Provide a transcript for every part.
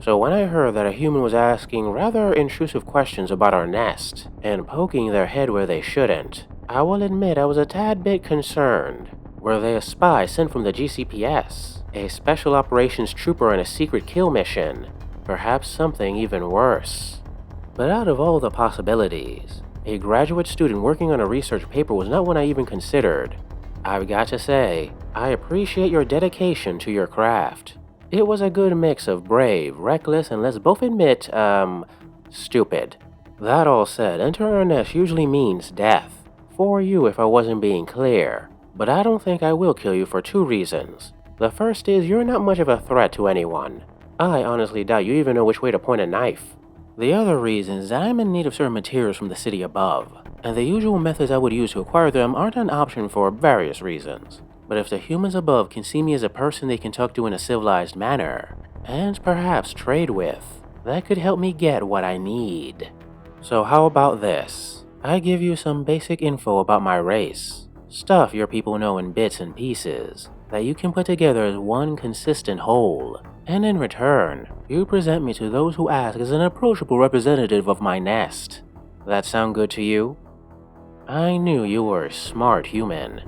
So when I heard that a human was asking rather intrusive questions about our nest and poking their head where they shouldn't, I will admit I was a tad bit concerned. Were they a spy sent from the GCPS, a special operations trooper on a secret kill mission, perhaps something even worse? But out of all the possibilities, a graduate student working on a research paper was not one I even considered. I've got to say, I appreciate your dedication to your craft. It was a good mix of brave, reckless, and let's both admit, stupid. That all said, entering our nest usually means death. For you if I wasn't being clear. But I don't think I will kill you for two reasons. The first is you're not much of a threat to anyone. I honestly doubt you even know which way to point a knife. The other reason is that I'm in need of certain materials from the city above, and the usual methods I would use to acquire them aren't an option for various reasons. But if the humans above can see me as a person they can talk to in a civilized manner, and perhaps trade with, that could help me get what I need. So how about this? I give you some basic info about my race. Stuff your people know in bits and pieces, that you can put together as one consistent whole. And in return, you present me to those who ask as an approachable representative of my nest. That sound good to you? I knew you were a smart human.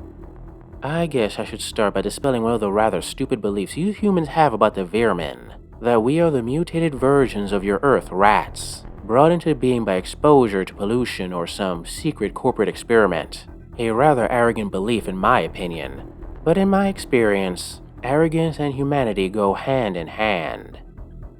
I guess I should start by dispelling one of the rather stupid beliefs you humans have about the Veer-myn, that we are the mutated versions of your Earth rats, brought into being by exposure to pollution or some secret corporate experiment. A rather arrogant belief in my opinion, but in my experience, arrogance and humanity go hand in hand.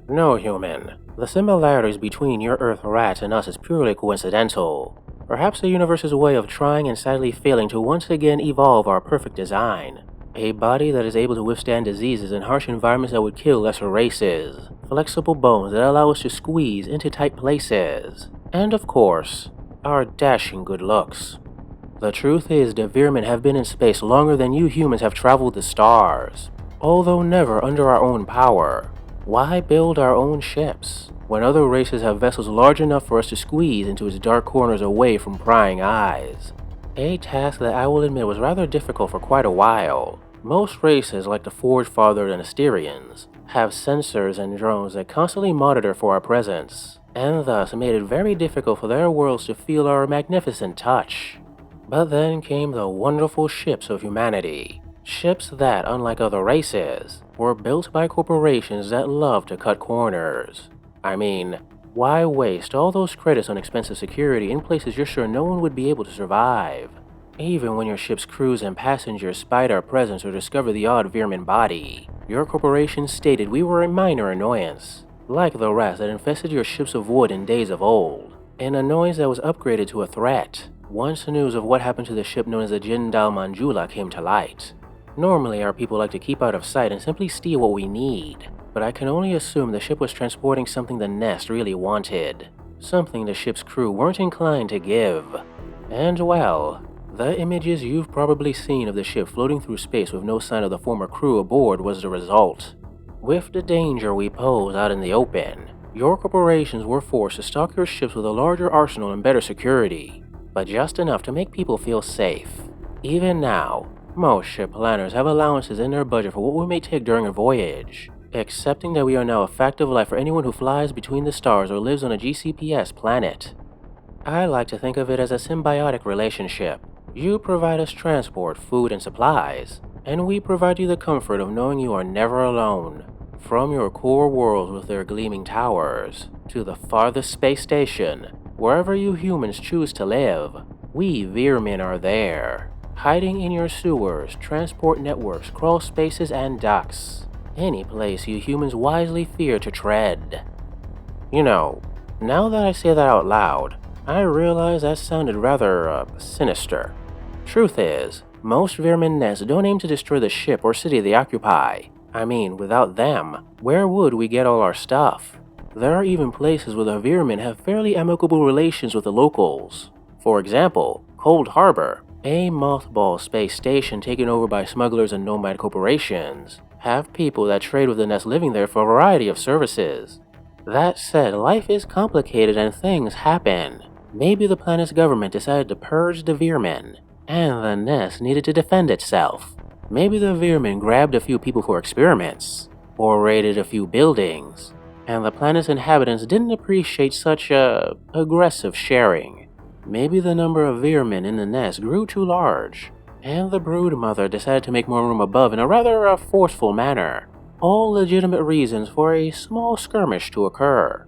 No, human. The similarities between your Earth rats and us is purely coincidental. Perhaps the universe's way of trying and sadly failing to once again evolve our perfect design. A body that is able to withstand diseases and harsh environments that would kill lesser races. Flexible bones that allow us to squeeze into tight places. And of course, our dashing good looks. The truth is, the Veer-myn have been in space longer than you humans have traveled the stars. Although never under our own power. Why build our own ships, when other races have vessels large enough for us to squeeze into its dark corners away from prying eyes? A task that I will admit was rather difficult for quite a while. Most races, like the Forge-fathered and Asterians, have sensors and drones that constantly monitor for our presence, and thus made it very difficult for their worlds to feel our magnificent touch. But then came the wonderful ships of humanity. Ships that, unlike other races, were built by corporations that love to cut corners. I mean, why waste all those credits on expensive security in places you're sure no one would be able to survive? Even when your ship's crews and passengers spied our presence or discovered the odd Veer-myn body, your corporation stated we were a minor annoyance, like the rats that infested your ships of wood in days of old, an annoyance that was upgraded to a threat once news of what happened to the ship known as the Jindal Manjula came to light. Normally, our people like to keep out of sight and simply steal what we need, but I can only assume the ship was transporting something the nest really wanted, something the ship's crew weren't inclined to give. And well, the images you've probably seen of the ship floating through space with no sign of the former crew aboard was the result. With the danger we pose out in the open, your corporations were forced to stock your ships with a larger arsenal and better security, but just enough to make people feel safe. Even now, most ship planners have allowances in their budget for what we may take during a voyage, accepting that we are now a fact of life for anyone who flies between the stars or lives on a GCPS planet. I like to think of it as a symbiotic relationship. You provide us transport, food, and supplies, and we provide you the comfort of knowing you are never alone. From your core worlds with their gleaming towers, to the farthest space station, wherever you humans choose to live, we Veer-myn are there. Hiding in your sewers, transport networks, crawl spaces, and ducts. Any place you humans wisely fear to tread. You know, now that I say that out loud, I realize that sounded rather, sinister. Truth is, most Veer-myn nests don't aim to destroy the ship or city they occupy. I mean, without them, where would we get all our stuff? There are even places where the Veer-myn have fairly amicable relations with the locals. For example, Cold Harbor, a mothball space station taken over by smugglers and nomad corporations, have people that trade with the nest living there for a variety of services. That said, life is complicated and things happen. Maybe the planet's government decided to purge the Veer-myn, and the nest needed to defend itself. Maybe the Veer-myn grabbed a few people for experiments, or raided a few buildings, and the planet's inhabitants didn't appreciate such aggressive sharing. Maybe the number of Veermen in the nest grew too large, and the brood mother decided to make more room above in a rather forceful manner. All legitimate reasons for a small skirmish to occur.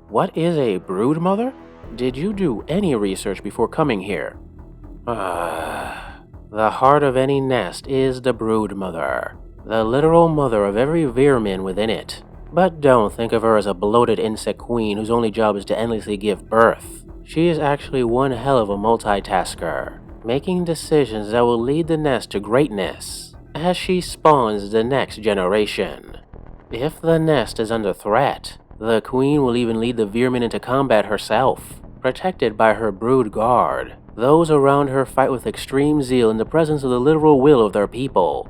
What is a brood mother? Did you do any research before coming here? The heart of any nest is the brood mother, the literal mother of every Veerman within it. But don't think of her as a bloated insect queen whose only job is to endlessly give birth. She is actually one hell of a multitasker, making decisions that will lead the nest to greatness as she spawns the next generation. If the nest is under threat, the queen will even lead the Veermen into combat herself, protected by her brood guard. Those around her fight with extreme zeal in the presence of the literal will of their people.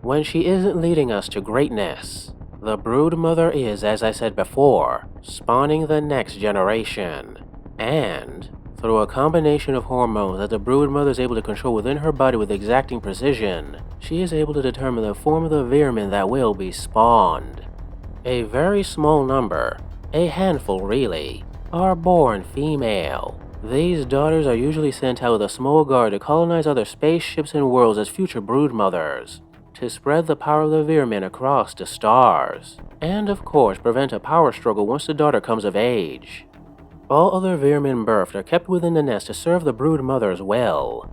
When she isn't leading us to greatness, the brood mother is, as I said before, spawning the next generation. And through a combination of hormones that the brood mother is able to control within her body with exacting precision, she is able to determine the form of the Veermen that will be spawned. A very small number, a handful really, are born female. These daughters are usually sent out with a small guard to colonize other spaceships and worlds as future brood mothers, to spread the power of the Veermen across the stars, and of course prevent a power struggle once the daughter comes of age. All other Veermen birthed are kept within the nest to serve the brood mothers well.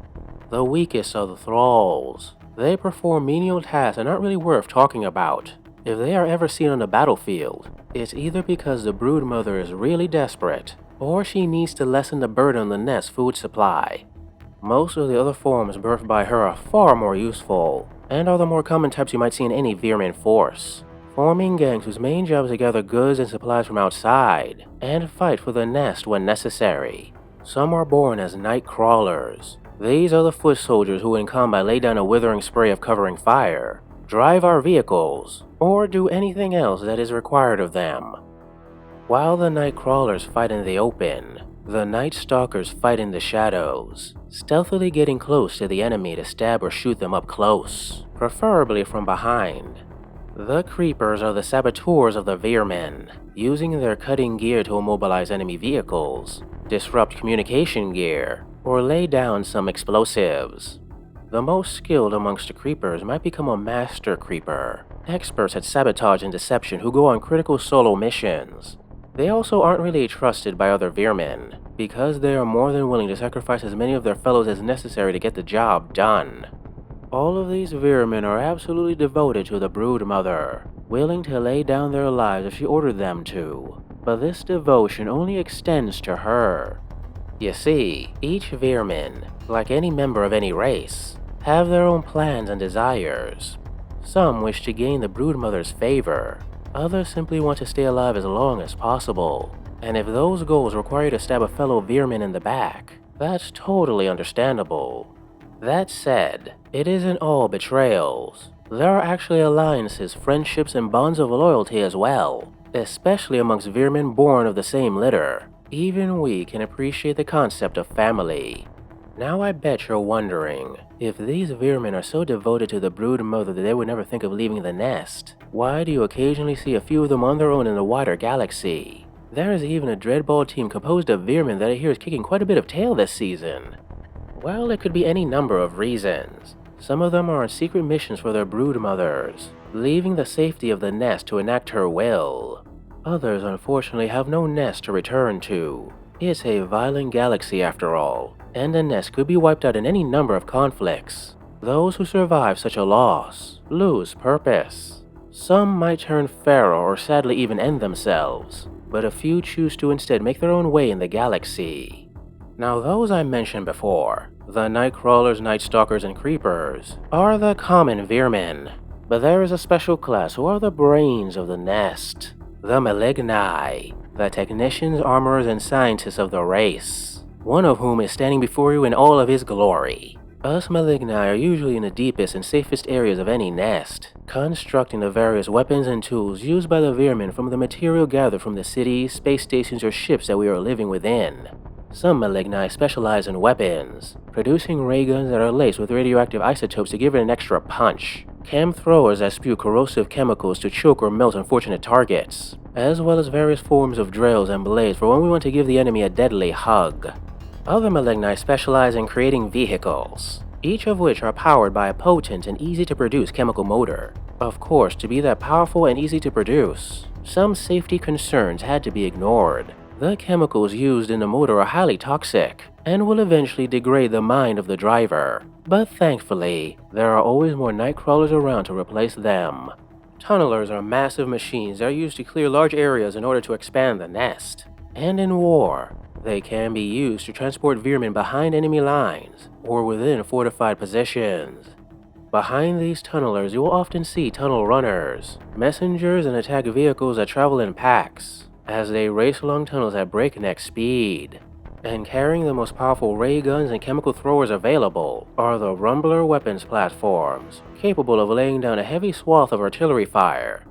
The weakest are the thralls. They perform menial tasks and aren't really worth talking about. If they are ever seen on the battlefield, it's either because the brood mother is really desperate, or she needs to lessen the burden on the nest's food supply. Most of the other forms birthed by her are far more useful, and are the more common types you might see in any Veerman force, forming gangs whose main job is to gather goods and supplies from outside, and fight for the nest when necessary. Some are born as night crawlers. These are the foot soldiers who in combat lay down a withering spray of covering fire, drive our vehicles, or do anything else that is required of them. While the night crawlers fight in the open, the night stalkers fight in the shadows, stealthily getting close to the enemy to stab or shoot them up close, preferably from behind. The creepers are the saboteurs of the Veermen, using their cutting gear to immobilize enemy vehicles, disrupt communication gear, or lay down some explosives. The most skilled amongst the creepers might become a master creeper, experts at sabotage and deception who go on critical solo missions. They also aren't really trusted by other Veermen, because they are more than willing to sacrifice as many of their fellows as necessary to get the job done. All of these Veermen are absolutely devoted to the brood mother, willing to lay down their lives if she ordered them to, but this devotion only extends to her. You see, each Veerman, like any member of any race, have their own plans and desires. Some wish to gain the brood mother's favor, others simply want to stay alive as long as possible, and if those goals require you to stab a fellow Veerman in the back, that's totally understandable. That said, it isn't all betrayals. There are actually alliances, friendships, and bonds of loyalty as well, especially amongst Veermen born of the same litter. Even we can appreciate the concept of family. Now I bet you're wondering, if these Veermen are so devoted to the brood mother that they would never think of leaving the nest, why do you occasionally see a few of them on their own in the wider galaxy? There is even a dreadball team composed of Veermen that I hear is kicking quite a bit of tail this season. Well, it could be any number of reasons. Some of them are on secret missions for their brood mothers, leaving the safety of the nest to enact her will. Others unfortunately have no nest to return to. It's a violent galaxy after all, and the nest could be wiped out in any number of conflicts. Those who survive such a loss lose purpose. Some might turn feral or sadly even end themselves, but a few choose to instead make their own way in the galaxy. Now those I mentioned before, the night crawlers, night stalkers, and creepers, are the common Veermen, but there is a special class who are the brains of the nest. The malignai, the technicians, armorers, and scientists of the race, one of whom is standing before you in all of his glory. Us malignai are usually in the deepest and safest areas of any nest, constructing the various weapons and tools used by the Veermen from the material gathered from the cities, space stations, or ships that we are living within. Some malignai specialize in weapons, producing ray guns that are laced with radioactive isotopes to give it an extra punch, chem throwers that spew corrosive chemicals to choke or melt unfortunate targets, as well as various forms of drills and blades for when we want to give the enemy a deadly hug. Other malignai specialize in creating vehicles, each of which are powered by a potent and easy-to-produce chemical motor. Of course, to be that powerful and easy to produce, some safety concerns had to be ignored. The chemicals used in the motor are highly toxic and will eventually degrade the mind of the driver, but thankfully, there are always more night crawlers around to replace them. Tunnelers are massive machines that are used to clear large areas in order to expand the nest. And in war, they can be used to transport Veermen behind enemy lines or within fortified positions. Behind these tunnelers, you will often see tunnel runners, messengers, and attack vehicles that travel in packs, as they race along tunnels at breakneck speed. And carrying the most powerful ray guns and chemical throwers available are the Rumbler weapons platforms, capable of laying down a heavy swath of artillery fire.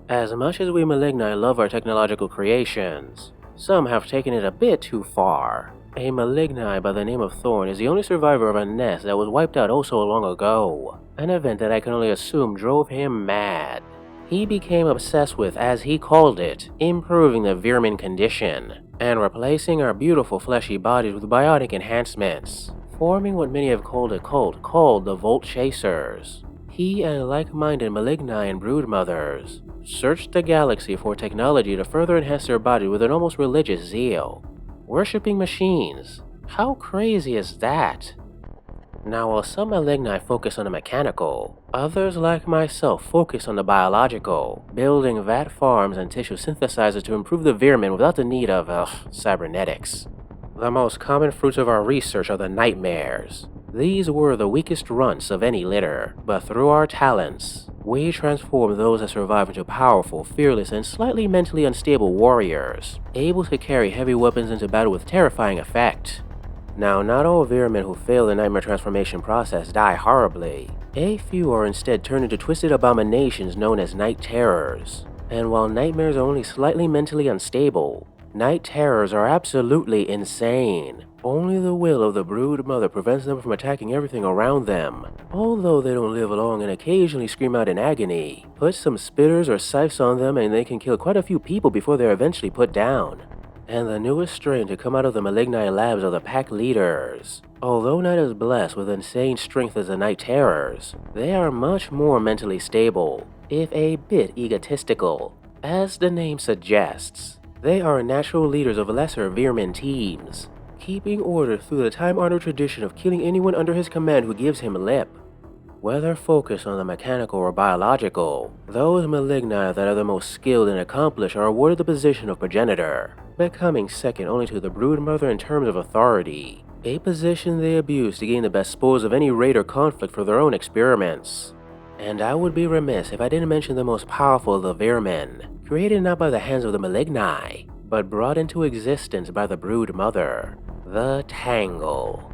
As much as we malignai love our technological creations, some have taken it a bit too far. A malignai by the name of Thorn is the only survivor of a nest that was wiped out oh so long ago, an event that I can only assume drove him mad. He became obsessed with, as he called it, improving the Veer-myn condition, and replacing our beautiful fleshy bodies with biotic enhancements, forming what many have called a cult called the Volt Chasers. He and like-minded malignai and broodmothers searched the galaxy for technology to further enhance their body with an almost religious zeal. Worshipping machines. How crazy is that? Now, while some malignai focus on the mechanical, others like myself focus on the biological, building vat farms and tissue synthesizers to improve the Veer-myn without the need of, cybernetics. The most common fruits of our research are the nightmares. These were the weakest runts of any litter, but through our talents, we transformed those that survived into powerful, fearless, and slightly mentally unstable warriors, able to carry heavy weapons into battle with terrifying effect. Now, not all Veer-men who fail the nightmare transformation process die horribly. A few are instead turned into twisted abominations known as night terrors. And while nightmares are only slightly mentally unstable, night terrors are absolutely insane. Only the will of the brood mother prevents them from attacking everything around them. Although they don't live long and occasionally scream out in agony, put some spitters or scythes on them and they can kill quite a few people before they're eventually put down. And the newest strain to come out of the malignai labs are the pack leaders. Although not as blessed with insane strength as the night terrors, they are much more mentally stable, if a bit egotistical. As the name suggests, they are natural leaders of lesser Veer-myn teams, keeping order through the time-honored tradition of killing anyone under his command who gives him lip. Whether focused on the mechanical or biological, those malignai that are the most skilled and accomplished are awarded the position of progenitor, becoming second only to the broodmother in terms of authority, a position they abuse to gain the best spoils of any raid or conflict for their own experiments. And I would be remiss if I didn't mention the most powerful of the Veer-men, created not by the hands of the malignai, but brought into existence by the broodmother, the tangle.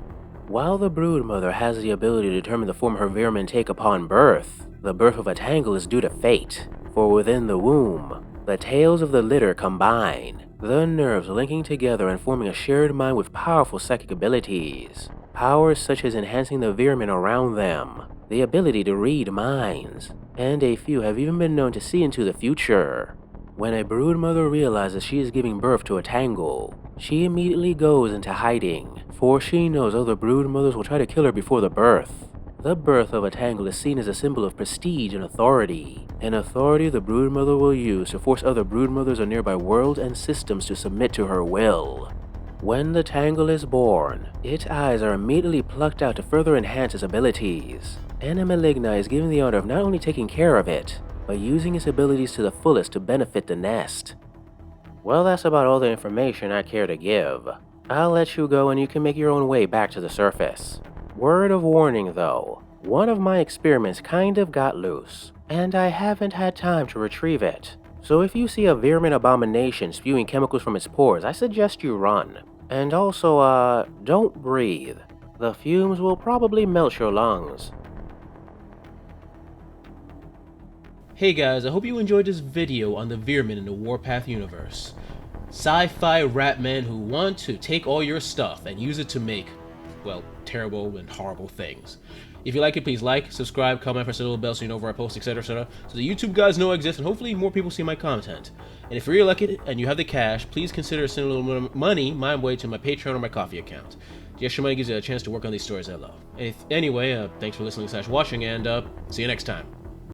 While the broodmother has the ability to determine the form her Veer-men take upon birth, the birth of a tangle is due to fate, for within the womb, the tails of the litter combine, the nerves linking together and forming a shared mind with powerful psychic abilities. Powers such as enhancing the Veer-men around them, the ability to read minds, and a few have even been known to see into the future. When a broodmother realizes she is giving birth to a tangle, she immediately goes into hiding, for she knows other broodmothers will try to kill her before the birth. The birth of a tangle is seen as a symbol of prestige and authority, an authority the broodmother will use to force other broodmothers of nearby worlds and systems to submit to her will. When the tangle is born, its eyes are immediately plucked out to further enhance its abilities, and a malignai is given the honor of not only taking care of it, but using its abilities to the fullest to benefit the nest. Well, that's about all the information I care to give. I'll let you go and you can make your own way back to the surface. Word of warning though, one of my experiments kind of got loose, and I haven't had time to retrieve it. So if you see a Veer-myn abomination spewing chemicals from its pores, I suggest you run. And also, don't breathe. The fumes will probably melt your lungs. Hey guys, I hope you enjoyed this video on the Veer-myn in the Warpath universe. Sci-fi rap men who want to take all your stuff and use it to make well, terrible and horrible things. If you like it, please like, subscribe, comment, press the little bell so you know where I post, etc., etc. So the YouTube guys know I exist, and hopefully more people see my content. And if you're really lucky and you have the cash, please consider sending a little money my way to my Patreon or my Coffee account. The extra money gives you a chance to work on these stories I love. Anyway, thanks for listening/watching, and see you next time.